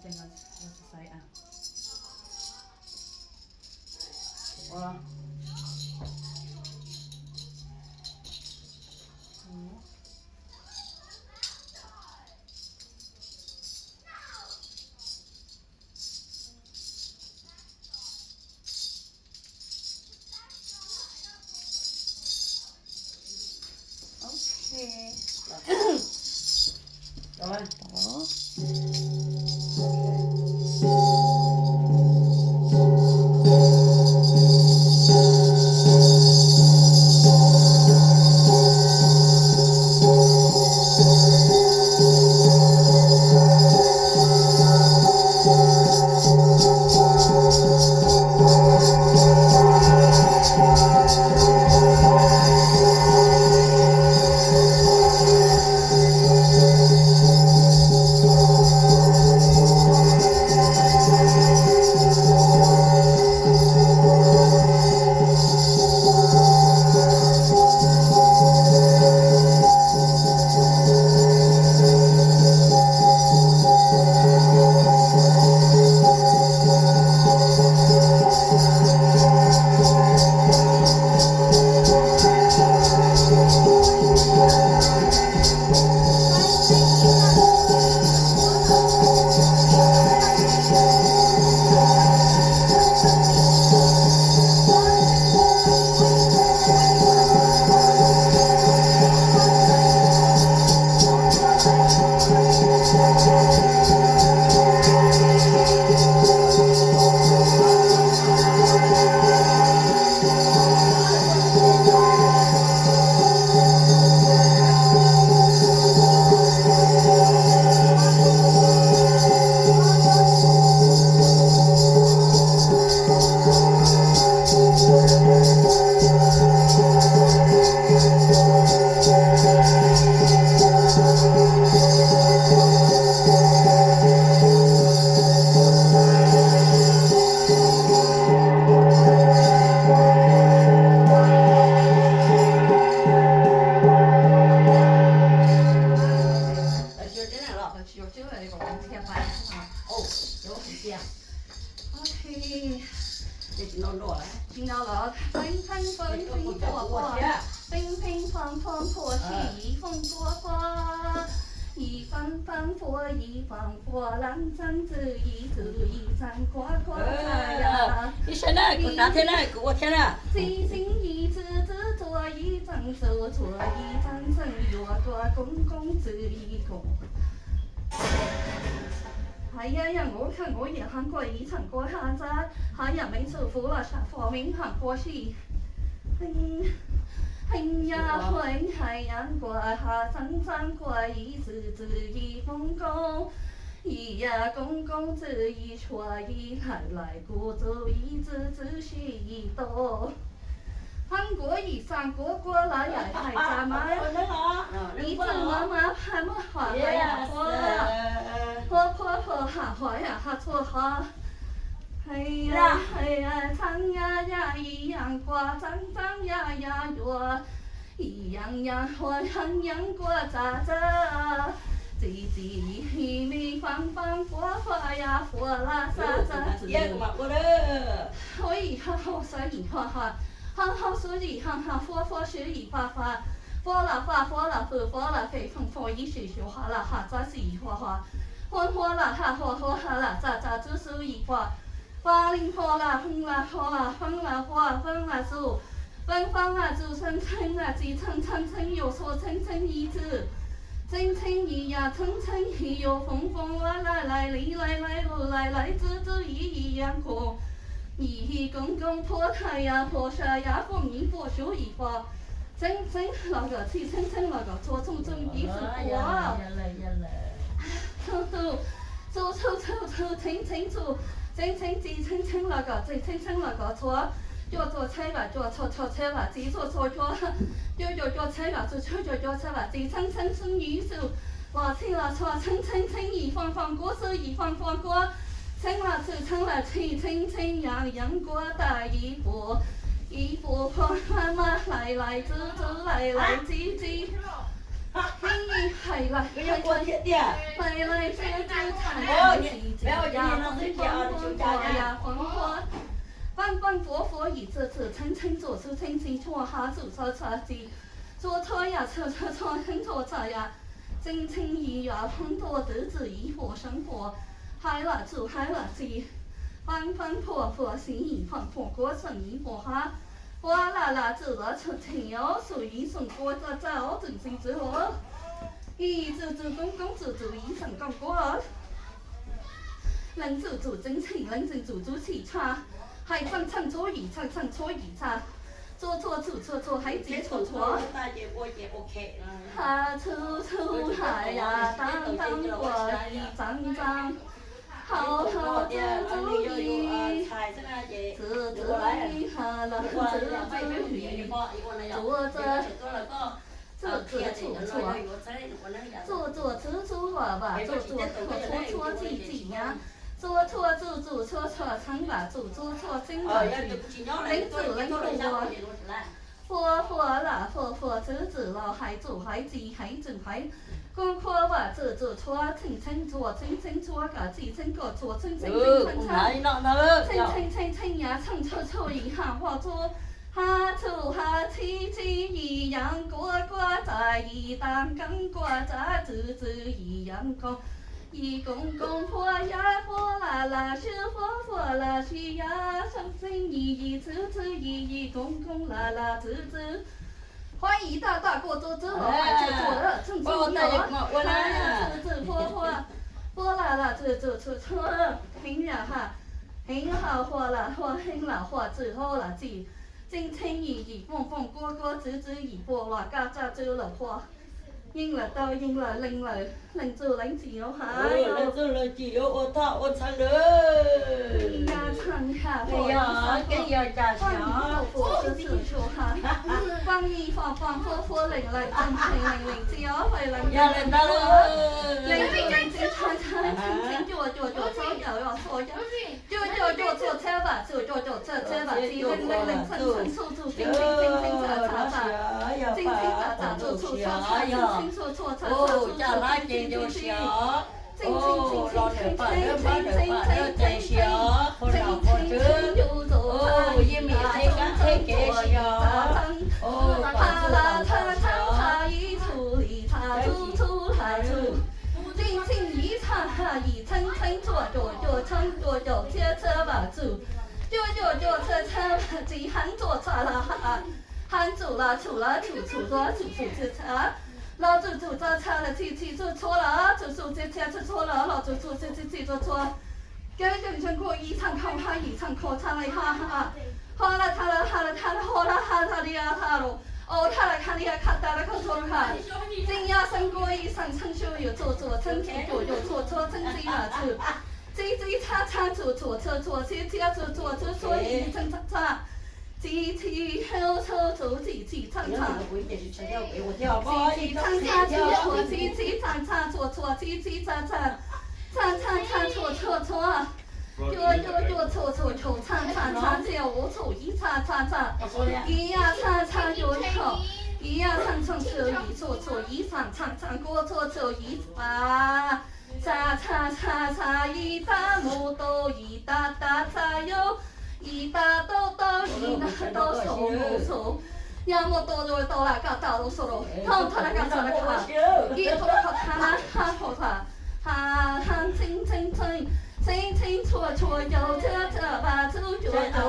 这个我是塞啊。我。OK， rồi. Đó. OK， 听到了，乒乒乓乓破破，乒乒乓乓破起，一风波波，一帆帆破一帆破，蓝山子一子一山阔阔太阳。你现在给我哪天来？给我天了。星星一只只做一张手，做一张手，越做公公子一个。哎呀，我看我也喊过一场过哈子，哎呀，没受服了，啥佛名喊过去。哎呀，海洋过哈山山过一子子一风公，一呀公公子一撮一来过走一子子是一朵。韩国一三国过来呀，还咋嘛？一只妈妈还没画呀婆婆哈画呀哈错哈。哎呀哎呀，长呀呀一样过，长呀呀多，一样样活样样过咋咋。叽叽咪方方佛佛呀佛啦啥啥子。我以后好说以后哈。好说一行行，佛是一花花，佛了飞，风一是说哈了哈，这是一花花，花了哈了，这就是一花，花灵花了，风了花，风了树，风了树，层了几层有说层一字，层一呀，层一有风来里来路来子一样过。一公公破太呀破沙呀风一破手一破，层那个去层那个错一次过，走层层那个层那个错，做菜吧做菜吧，自做菜了，菜吧做菜吧，自层鱼手，我吃了错层一放过手一放过。层了层样过大一步破妈来子来叽，嘿来，给我贴点。来这才万佛佛以这层层做出层层错哈做错错地，做错呀错错错层错错呀，层层一呀很多日子一佛生活，海了住海了地，翻翻破破心一翻破过程一破哈。哇啦啦，走了出天哟，属于送过这早正是之后，一直公公主一上讲过，人主真情，人主起差，还唱错一唱错一唱，错还记错，哈出海呀，当过一张。好好做主意，自己哈了自己，做出话吧，做错记呀，做错唱吧，做错真吧去，人佛啦，子了，还记还。公婆话做错，称错个字称个错，称呀，唱错一下话错，哈七一样过在一当跟过在字一样讲，一公婆呀婆啦是佛啦是呀，生一次一公啦字。欢迎大过周老海做了，正经有啊，波啦，这平呀哈，平好花啦，平啦花之后啦，真意蹦过子一波啦，家做了花。应了到应了，令做领自由下。令做领自由，我唱了。呀唱下，哎呀，跟要加强。我是说哈，放一放，令自由回令。呀，令到了。令唱，做错呀。做车吧，做车吧，令唱，叮查，做错。哦，叫他见就行。哦，老人把真行，好老婆子。哦，一米黑给行。哦，他一处理，他出来处。一层做，接车吧住。车，几行做错了哈。喊住了，处车，老主做错了，气做错了，做错了，老主做错。跟人过一场考哈，一场考唱来哈，好了他了，他的呀他喽，哦他了看的呀看到了看错了哈，真呀生过一场唱修有做，真气有做，真气嘛做，这唱做，这一唱。机后走，机唱，唱错，错，又唱，叫我错一唱，一呀唱又错，一呀唱错一错一唱过错一啊，查一大木头一大哟。一大兜手，要么多了个大路手喽，看他那个啥那个，一头靠他，清错有这把走有这把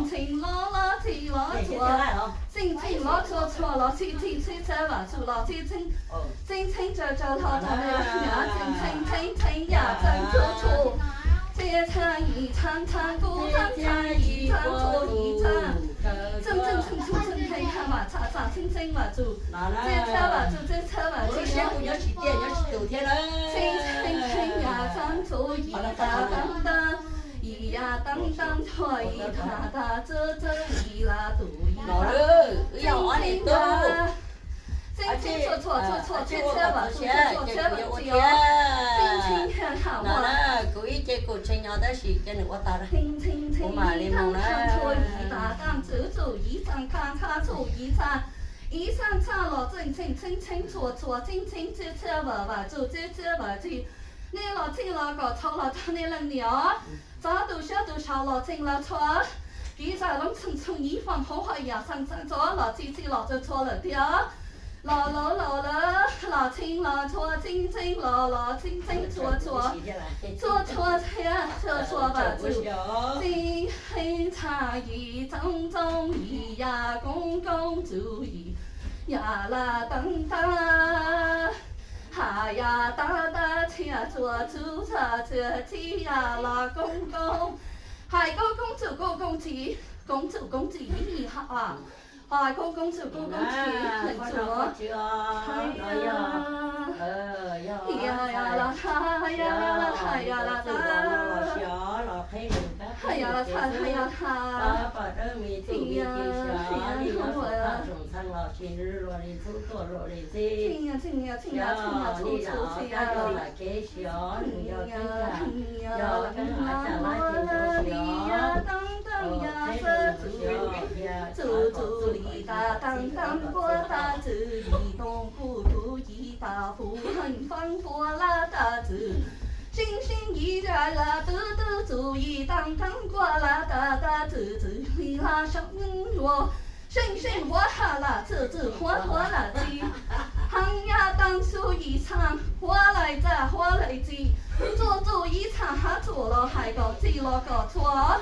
清老提老错了，清这把走了清这清呀真错。这唱一唱，古唱一唱，错一唱，真看嘛，查清嘛住，这车嘛，要去店，要去酒店了。清呀，唱错一当，一呀当错一他，这一啦都一啦，要按你走。错，这车嘛，故意这个青鸟的时间我打了。我买你们啦。走一场看错一场，一场唱了清错，这车吧，走这车吧去。你老听老搞操老他那人鸟，早都晓都少老听老错。比赛龙层层一放好好呀，上左老七七老就错了掉。老老青老错青青老青青错错呀错吧就金黑茶一中中一呀公公主意呀啦当当哈呀哒哒切错出错切七呀啦公公海公公主公主一哈。海公公主公主很左，呀啦他呀啦他呀啦他，哎呀啦他哎呀他，祖里大当当波大子，里东不不一大福很方波拉大子。星星一来啦，嘟嘟足一当当过啦，哒哒子子里啦上我，星星我哈啦，子子火火啦鸡，行呀当树一场，火来炸火来鸡，做一场哈做了还搞鸡了搞错，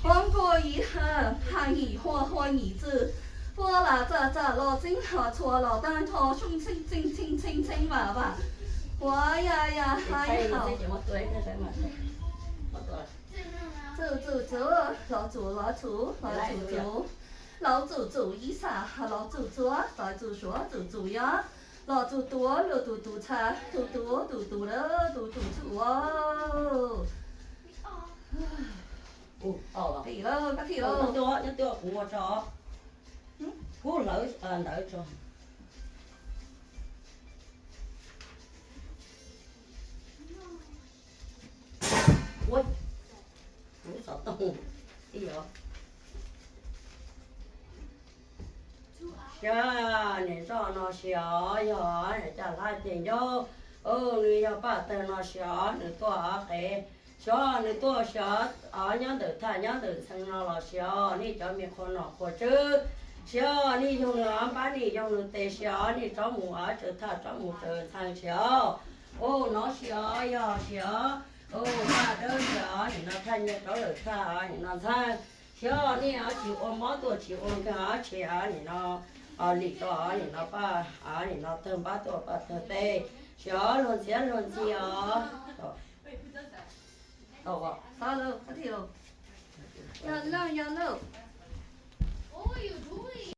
黄过一盒，行一火一子。波啦咋老金好错老单头兄亲爸爸。哇呀还好。走，老祖一啥？老祖左，大祖说祖呀，老祖多了嘟差，嘟了嘟哦。哦，提喽，个提喽。nhấtตัวcủa chó, của lỡ chó. Ui, nó sợ tung, đi rồi. Cha, này cho nó xỏ, giờ này trả lại tiền cho, người cho bà tên nó xỏ, nữa tôi cái xỏ, nữa tôi xỏ, nhớ được sang nó là xỏ, này cho mình con nó khó chứ, xỏ, này dùng nó bán này dùng nó tê xỏ, này cho mù ở trở thà cho mù trở sang xỏ, nó xỏ, giờ xỏ. Ba đứa nhỏ thì nó thanh nhật đó được thà thì nó thanh xíu đi ở chịu ôm mó tuổi chịu ôm cái ở chị ở thì nó lì đó thì nó ba ở thì nó thơm ba tuổi ba thơ tê xíu luôn chi ở sao đâu có thiểu giờ lâu